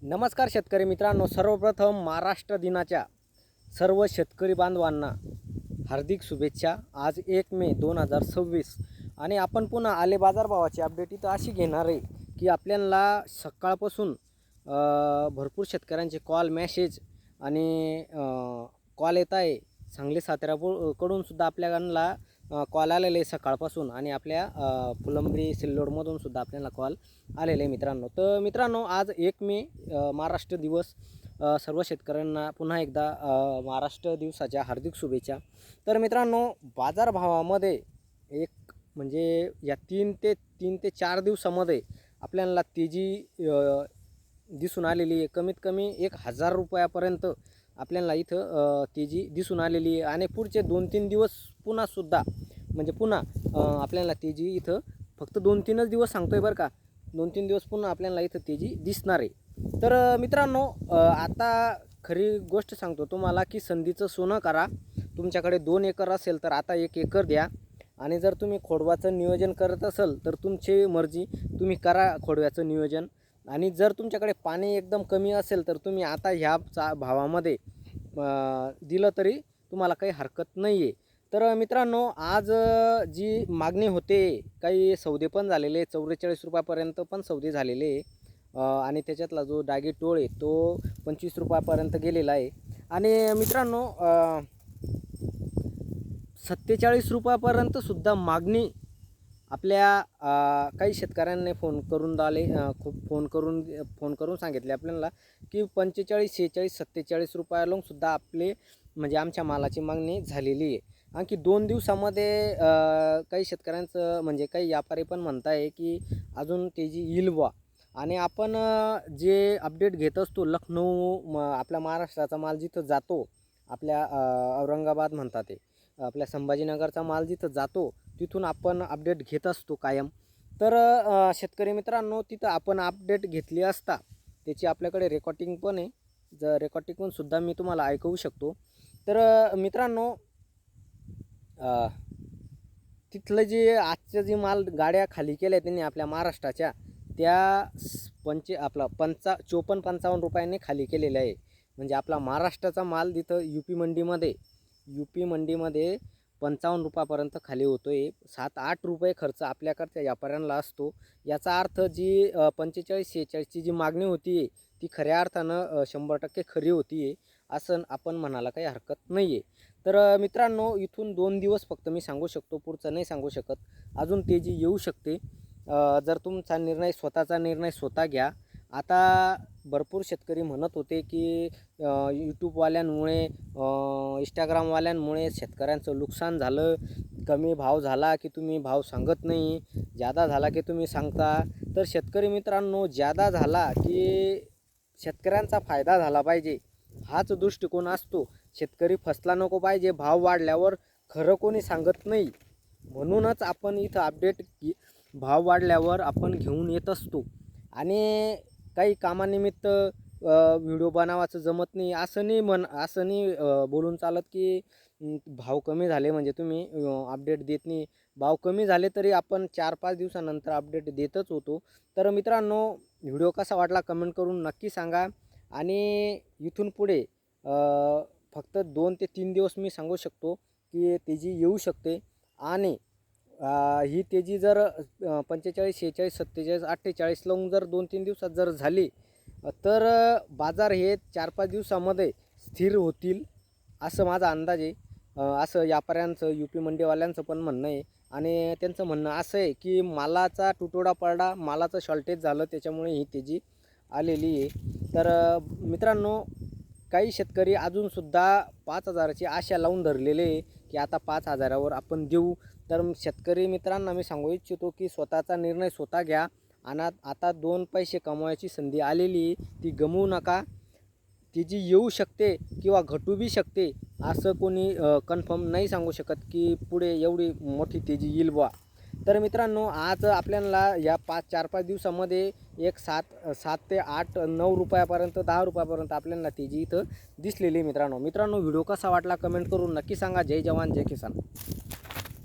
नमस्कार शेतकरी मित्रांनो, सर्वप्रथम महाराष्ट्र दिनाच्या सर्व शेतकरी बांधवांना हार्दिक शुभेच्छा। आज 1 मे 2026 आणि आपण पुन्हा आले बाजारभावाची अपडेट इथं अशी घेणार आहे की आपल्याला सकाळपासून भरपूर शेतकऱ्यांचे कॉल मेसेज आणि कॉल येत आहे। सांगली साताऱ्याकडून सुद्धा आपल्याला कॉल आलेले आहे सकाळपासून आणि आपल्या फुलंब्री सिल्लोडमधून सुद्धा आपल्याला कॉल आलेले आहे मित्रांनो। तर मित्रांनो, आज 1 मे महाराष्ट्र दिवस, सर्व शेतकऱ्यांना पुन्हा एकदा महाराष्ट्र दिवसाच्या हार्दिक शुभेच्छा। तर मित्रांनो, बाजारभावामध्ये एक म्हणजे या 3 ते 4 दिवसामध्ये आपल्याला तेजी दिसून आलेली आहे। कमीत कमी 1000 रुपयापर्यंत आपल्याला इथं तेजी दिसून आलेली आहे आणि पुढचे 2-3 दिवस पुन्हा आपल्याला तेजी इथं फक्त 2-3च दिवस सांगतोय बरं का, 2-3 दिवस पुन्हा आपल्याला इथं तेजी दिसणार आहे। तर मित्रांनो, आता खरी गोष्ट सांगतो तुम्हाला की संधीचं सोनं करा। तुमच्याकडे 2 एकर असेल तर आता 1 एकर द्या आणि जर तुम्ही खोडवाचं नियोजन करत असाल तर तुमची मर्जी, तुम्ही करा खोडव्याचं नियोजन। आणि जर तुमच्याकडे पाणी एकदम कमी असेल तर तुम्ही आता ह्या भावामध्ये दिलं तरी तुम्हाला काही हरकत नाही आहे। तर मित्रांनो, आज जी मागणी होते, काही सौदे पण झालेले, 44 रुपयापर्यंत पण सौदे झालेले आणि त्याच्यातला जो डागी टोळ आहे तो 25 रुपयापर्यंत गेलेला आहे। आणि मित्रांनो, 47 रुपयापर्यंत सुद्धा मागणी आपल्या काही शेतकऱ्यांनी फोन करून सांगितले आपल्याला की 45, 46, 47 रुपयाला सुद्धा आपले म्हणजे आमच्या मालाची मागणी झालेली आहे। आणखी 2 दिवसामध्ये काही शेतकऱ्यांचं म्हणजे काही व्यापारी पण म्हणत आहे की अजून तेजी येईल बुवा। आणि आपण जे अपडेट घेत असतो लखनौ, आपल्या महाराष्ट्राचा माल जिथं जातो, आपल्या औरंगाबाद म्हणतात ते, आपल्या संभाजीनगरचा माल जिथं जातो तिथून आपण अपडेट घेत असतो कायम। तर शेतकरी मित्रांनो, तिथं आपण अपडेट घेतली असता त्याची आपल्याकडे रेकॉर्डिंग पण आहे, जर रेकॉर्डिंग सुद्धा मी तुम्हाला ऐकवू शकतो। तर मित्रांनो, तिथलं जे आजचं जे माल गाड्या खाली केल्या त्यांनी आपल्या महाराष्ट्राच्या, त्या 54-55 रुपयांनी खाली केलेल्या आहे। म्हणजे आपला महाराष्ट्राचा माल तिथं यूपी मंडीमध्ये 55 रुपयापर्यंत खाली होतो आहे। 7-8 रुपये खर्च आपल्याकडच्या व्यापाऱ्यांना असतो। याचा अर्थ जी 45-46ची जी मागणी होती ती खऱ्या अर्थानं 100% खरी होती आहे, असं आपण म्हणायला काही हरकत नाही आहे। तर मित्रांनो, इथून 2 दिवस फक्त मी सांगू शकतो, पुढचं नाही सांगू शकत। अजून तेजी येऊ शकते। जर तुमचा निर्णय, स्वतःचा निर्णय स्वतः घ्या। आता भरपूर शेतकरी म्हणत होते की यूट्यूबवाल्यांमुळे, इंस्टाग्रामवाल्यांमुळे शेतकऱ्यांचं नुकसान झालं, कमी भाव झाला की तुम्ही भाव सांगत नाही, जादा झाला की तुम्ही सांगता। तर शेतकरी मित्रांनो, जादा झाला की शेतकऱ्यांचा फायदा झाला पाहिजे, हाच दृष्टिकोन असतो। शेतकरी फसला नको पाहिजे, भाव वाढल्यावर खरं कोणी सांगत नाही, म्हणूनच आपण इथं अपडेट भाव वाढल्यावर आपण घेऊन येत असतो। आणि काही कामानिमित्त व्हिडिओ बनवायचं जमत नाही असं नाही बोलून चालत की भाव कमी झाले म्हणजे तुम्ही अपडेट देत नाही। भाव कमी झाले तरी आपण 4-5 दिवसानंतर अपडेट देतच होतो। तर मित्रांनो, व्हिडिओ कसा वाटला कमेंट करून नक्की सांगा। आणि इथून पुढे फक्त 2 ते 3 दिवस मी सांगू शकतो की तेजी येऊ शकते। आणि ही तेजी जर 45, 46, 47, 48 लावून जर 2-3 दिवसात जर झाली तर बाजार हे 4-5 दिवसामध्ये स्थिर होतील असं माझा अंदाज आहे। असं व्यापाऱ्यांचं, यूपी मंडीवाल्यांचं पण म्हणणं आहे। आणि त्यांचं म्हणणं असं आहे की मालाचा तुटवडा पडला, मालाचं शॉर्टेज झालं, त्याच्यामुळे ही तेजी आलेली आहे। तर मित्रांनो, काही शेतकरी अजूनसुद्धा 5000ची आशा लावून धरलेले आहे की आता 5000वर आपण देऊ। तर शेतकरी मित्रांना मी सांगू इच्छितो की स्वतःचा निर्णय स्वतः घ्या। आणि आता 2 पैसे कमवायची संधी आलेली, ती गमवू नका। तेजी येऊ शकते किंवा घटू बी शकते, असं कोणी कन्फर्म नाही सांगू शकत की पुढे एवढी मोठी तेजी येईल बुवा। तर मित्रांनो, आज आपल्याला या 4-5 दिवसामध्ये 7 ते 8, 9 रुपयापर्यंत, 10 रुपयापर्यंत आपल्याला तेजी इथं दिसलेली मित्रांनो। व्हिडिओ कसा वाटला कमेंट करून नक्की सांगा। जय जवान जय किसान।